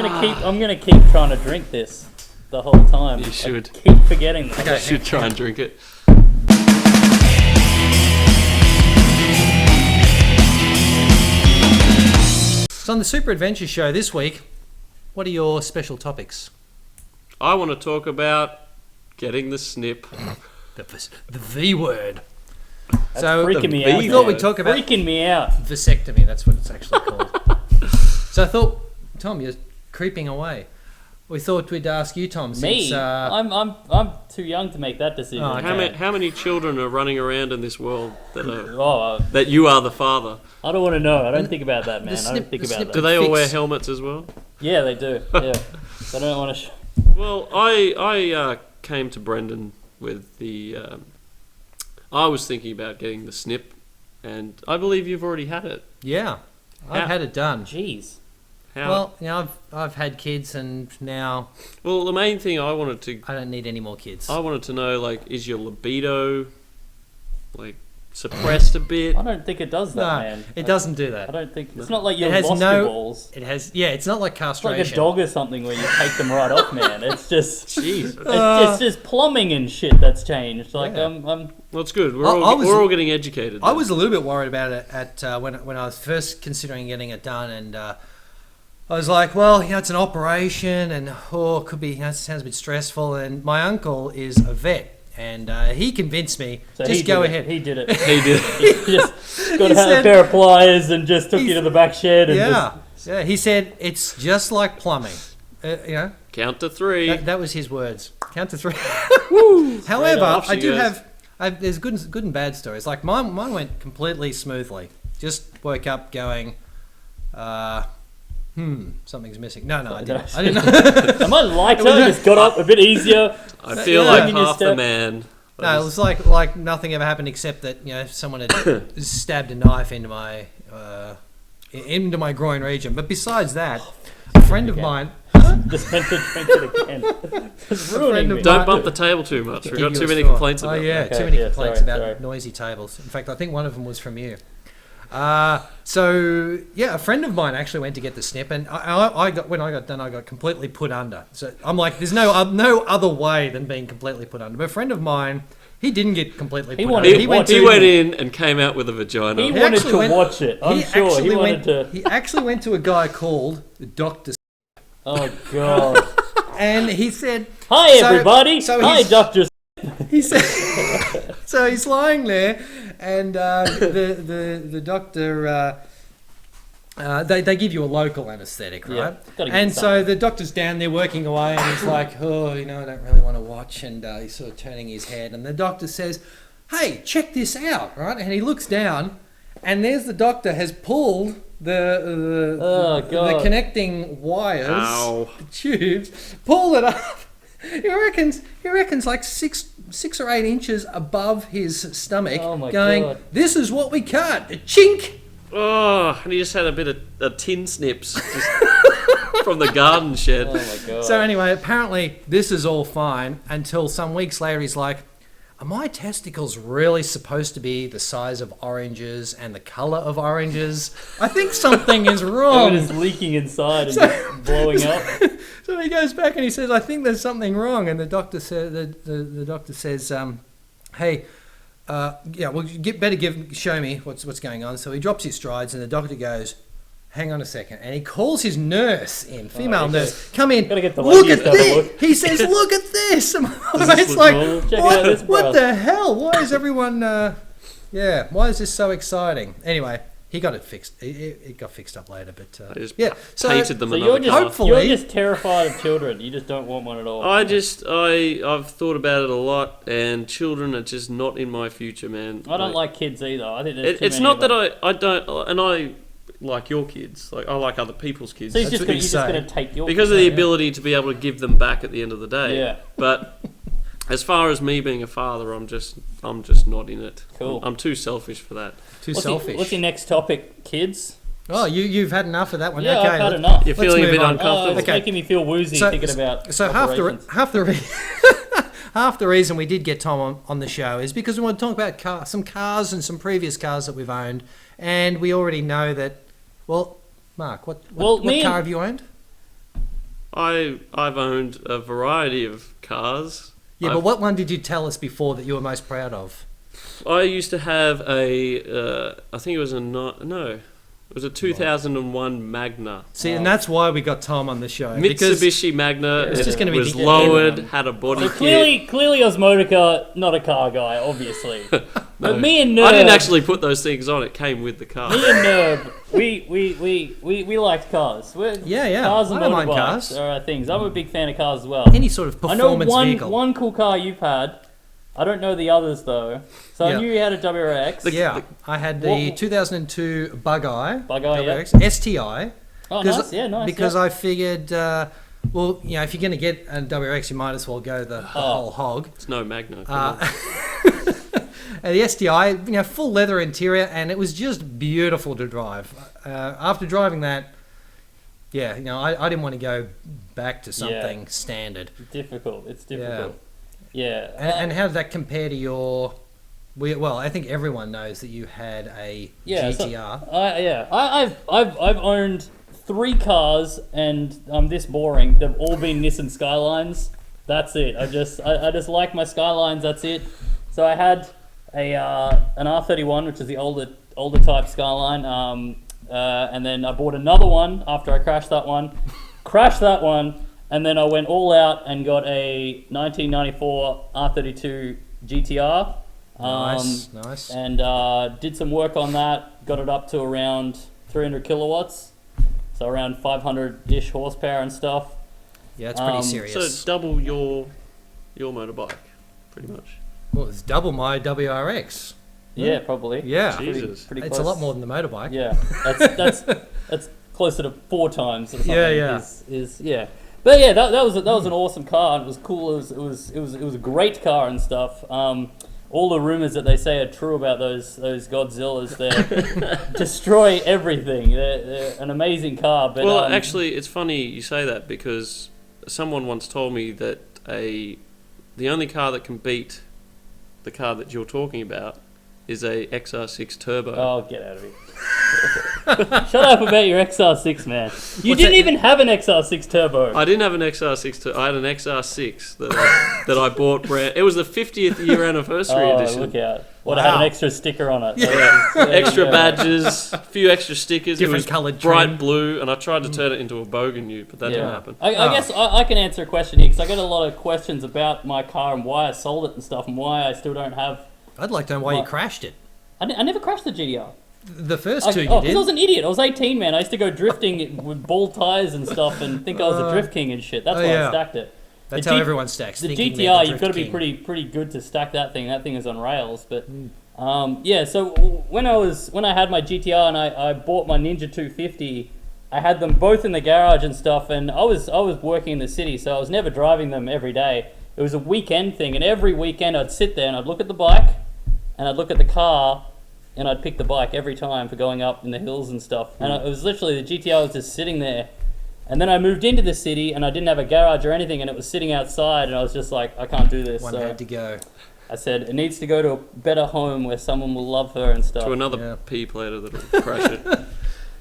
gonna keep trying to drink this the whole time. You should. I keep forgetting that. You should try and drink it. So on the Super Adventure Show this week, what are your special topics? I want to talk about getting the snip. The V word. That's freaking me out. We thought we'd talk about freaking me out. vasectomy. That's what it's actually called. So I thought, Tom, you're creeping away. We thought we'd ask you, Tom. Me? Since, I'm too young to make that decision. Oh, okay. How many children are running around in this world that Oh, that you are the father? I don't want to know. I don't think about that, man. I don't think the about snip- that. Do they all wear helmets as well? Yeah, they do. Yeah, they don't want to. Well, I came to Brendan with the. I was thinking about getting the snip, and I believe you've already had it. Yeah, I've had it done. Jeez. Well, I've had kids, and now Well, the main thing I wanted to I don't need any more kids. I wanted to know, like, is your libido like suppressed a bit? I don't think it does that, No, man. it doesn't do that. I don't think it's not like you It has lost no- your balls. It has, yeah. It's not like It's castration. like a dog or something where you take them right off, man. It's just, Jeez. it's just plumbing and shit that's changed. Like Yeah. I'm Well, it's good. We're I all was- we're all getting educated. I was a little bit worried about it at when I was first considering getting it done, and I was like, well, it's an operation, and it could be, it sounds a bit stressful. And my uncle is a vet, and he convinced me, so just he go did ahead. He did it. He did. He just got He out a said- pair of pliers and just took you to the back shed and Yeah, he said it's just like plumbing. Count to three. That was his words. Count to three. However, off I she do goes. have. There's good and bad stories. Like mine went completely smoothly. Just woke up going, something's missing. No, I didn't. I didn't know. Am I lighter? Just got up a bit easier. I feel Yeah. like Taking your half the step. man. No, it was like nothing ever happened except that someone had stabbed a knife into my groin region. But besides that, a friend of mine. Just meant to drink it again. It's ruining me. Don't bump the table too much. We've got Give too you a many store. complaints about Oh yeah, that. too many Okay, yeah, complaints sorry, about sorry. noisy tables. In fact, I think one of them was from you. So yeah, a friend of mine actually went to get the snip, and when I got done, I got completely put under. So I'm like, there's no other way than being completely put under. But a friend of mine, he didn't get completely put under. He went in and came out with a vagina. He wanted actually to watch it. I'm sure actually he wanted to. He actually went to a guy called Dr. Oh god. And he said, Hi So- everybody. so Hi he's- Doctor. he said, so he's lying there, and the doctor, they give you a local anaesthetic, right? Yeah, gotta give and it so something. the doctor's down there working away, and he's like, I don't really want to watch, and he's sort of turning his head, and the doctor says, hey, check this out, right? And he looks down, and there's the doctor has pulled the connecting wires, Ow. the tubes, pulled it up. He reckons like six or 8 inches above his stomach, Oh my going, God. this is what we cut. Chink! Oh, and he just had a bit of tin snips just from the garden shed. Oh my god. So anyway, apparently this is all fine until some weeks later he's like, are my testicles really supposed to be the size of oranges and the colour of oranges? I think something is wrong. It is leaking inside and just blowing up. So he goes back and he says, I think there's something wrong. And the doctor says, the doctor says, hey, show me what's going on. So he drops his strides, and the doctor goes, hang on a second, and he calls his nurse in, female okay. nurse, come in, Gotta get the look ladies at to have a this. look. He says, look at this. And my this mate's look like, cool? Check out this what breast. the hell? Why is everyone? Why is this so exciting? Anyway, he got it fixed. It got fixed up later, but I just yeah. So painted them So another you're just, colour. Hopefully- you're just terrified of children. You just don't want one at all. I've thought about it a lot, and children are just not in my future, man. I don't like kids either. I think there's too It's many not of that them. I don't, and I like your kids. Like I like other people's kids. So That's you're what you just say. going to take your Because of kids, the yeah. ability to be able to give them back at the end of the day. Yeah. But as far as me being a father, I'm just not in it. Cool. I'm too selfish for that. too What's selfish. Your, what's your next topic, kids? Oh, you've had enough of that one. Yeah, Okay, I've had enough. You're let's feeling a move bit on. uncomfortable. It's Okay. making me feel woozy thinking about So half operations. half the reason we did get Tom on the show is because we want to talk about some cars and some previous cars that we've owned, and we already know that. Well, Mark, what Well, car have you owned? I've owned a variety of cars. Yeah, but what one did you tell us before that you were most proud of? I used to have a, I think it was it was a 2001 Magna. See, and that's why we got Tom on the show. Mitsubishi Magna. It's just gonna be was the lowered, end. had a body So kit. clearly, Osmotica, not a car guy, obviously. But me and Nerb, I didn't actually put those things on. It came with the car. Me and Nerb, we liked cars. Yeah. Cars and I don't mind motorbikes cars. are our things. I'm a big fan of cars as well. Any sort of I know performance vehicle. one cool car you've had. I don't know the others though. So Yeah. I knew you had a WRX. Yeah, I had the What- 2002 Bug-Eye. Bug-Eye, yeah. WRX, STI. Oh, nice. Yeah, nice. Because yeah. I figured, well, you know, if you're going to get a WRX, you might as well go the whole hog. It's no Magna. come on. And the STI, you know, full leather interior, and it was just beautiful to drive. After driving that, yeah, you know, I didn't want to go back to something standard. difficult. It's difficult. Yeah. And how does that compare to your? Well, I think everyone knows that you had a GTR. I've owned 3 cars, and I'm this boring. They've all been Nissan Skylines. That's it. I just like my Skylines. That's it. So I had an R31, which is the older type Skyline. And then I bought another one after I crashed that one. And then I went all out and got a 1994 R32 GTR. Nice. And did some work on that. Got it up to around 300 kilowatts. So around 500-ish horsepower and stuff. Yeah, it's pretty serious. So double your motorbike, pretty much. Well, it's double my WRX. Yeah, probably. Yeah. Jesus. Pretty It's close. a lot more than the motorbike. Yeah, that's closer to 4 times or something. Yeah. Yeah. But yeah, that was an awesome car. And it was cool. It was a great car and stuff. All the rumors that they say are true about those Godzillas. They destroy everything. They're an amazing car. But Well, actually, it's funny you say that because someone once told me that the only car that can beat the car that you're talking about is a XR6 Turbo. oh, get out of here! Shut up about your XR6, man. You What's didn't that? even have an XR6 Turbo. I didn't have an XR6. I had an XR6 that I bought brand. It was the 50th year anniversary edition. Look out! What Wow. had an extra sticker on it? Extra Yeah. badges, a few extra stickers. Different it was coloured bright trim. blue, and I tried to turn it into a Bougainville, but that didn't happen. I guess I can answer a question here because I get a lot of questions about my car and why I sold it and stuff and why I still don't have. I'd like to know why you What? crashed it. I never crashed the GTR. The first two you Because did. I was an idiot. I was 18, man. I used to go drifting with bald tires and stuff and think I was a drift king and shit. That's why yeah. I stacked it. That's The how G- everyone stacks. The thinking they're GTR, the you've got to drift be king. pretty good to stack that thing. That thing is on rails. But yeah, so when I had my GTR and I bought my Ninja 250, I had them both in the garage and stuff. And I was working in the city, so I was never driving them every day. It was a weekend thing, and every weekend I'd sit there and I'd look at the bike, and I'd look at the car, and I'd pick the bike every time for going up in the hills and stuff. And it was literally the GTR was just sitting there. And then I moved into the city, and I didn't have a garage or anything, and it was sitting outside, and I was just like, I can't do this. One So had to go. I said, it needs to go to a better home where someone will love her and stuff. To another Yeah. P plater that'll crash it.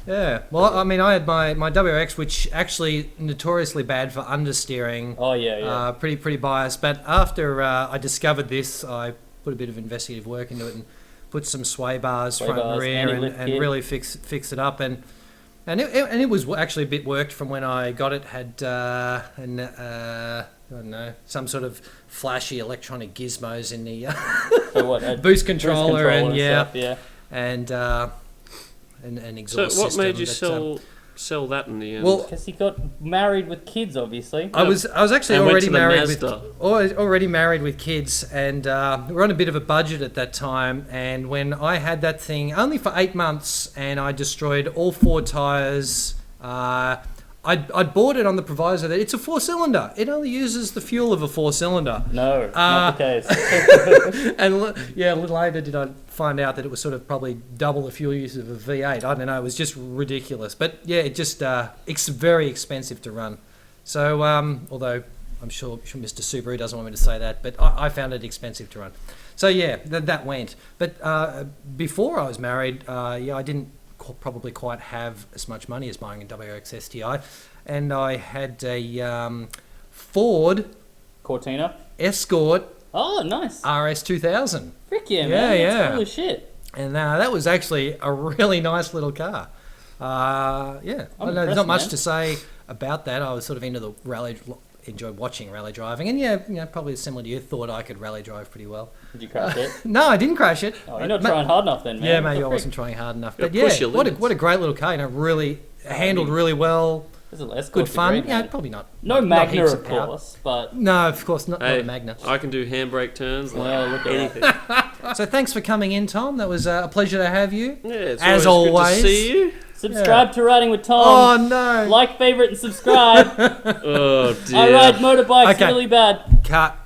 Yeah. Well, I mean, I had my WRX, which actually notoriously bad for understeering. Oh, yeah. Pretty biased. But after I discovered this, I put a bit of investigative work into it and put some sway bars front and bars, rear and anti-lift kit. really fix it up. And it was actually a bit worked from when I got it. Had I don't know, some sort of flashy electronic gizmos in the So what, boost controller and stuff, yeah. and So exhaust what system. made you but, sell that in the end? well, Because he got married with kids, obviously. I was actually And went already to the married Mazda. already married with kids, and we were on a bit of a budget at that time. And when I had that thing only for 8 months, and I destroyed all 4 tires. I'd bought it on the proviso that it's a 4-cylinder. It only uses the fuel of a 4-cylinder. No, not the case. And a little later did I find out that it was sort of probably double the fuel use of a V8. I don't know. It was just ridiculous. But yeah, it just it's very expensive to run. So although I'm sure Mr. Subaru doesn't want me to say that, but I found it expensive to run. So yeah, that went. But before I was married, I didn't probably quite have as much money as buying a WRX STI. And I had a Ford Cortina. Escort Oh, nice. RS 2000. Frick yeah, Yeah, man. yeah. That's cool as shit. And that was actually a really nice little car. Yeah, I'm there's impressed, not much man. to say about that. I was sort of into the rally, enjoyed watching rally driving, and yeah, probably similar to you, thought I could rally drive pretty well. Did you crash it? No, I didn't crash it. Oh, you're not trying hard enough then, man. Yeah, What maybe the I frick? wasn't trying hard enough. You But gotta push yeah, your what a limits. great little car. Really handled really well. This is Escort's Good a fun. great, Yeah, man. probably not. No not Magna, heaps of power. course, but No, of course not. Hey, Not a Magna. I can do handbrake turns like Well, look at anything. So thanks for coming in, Tom. That was a pleasure to have you. Yeah, it's As always good always. to see you. subscribe to Riding with Oh Tom. no! Like, favorite, and subscribe. Oh dear. I ride motorbikes Okay. really bad. Cut.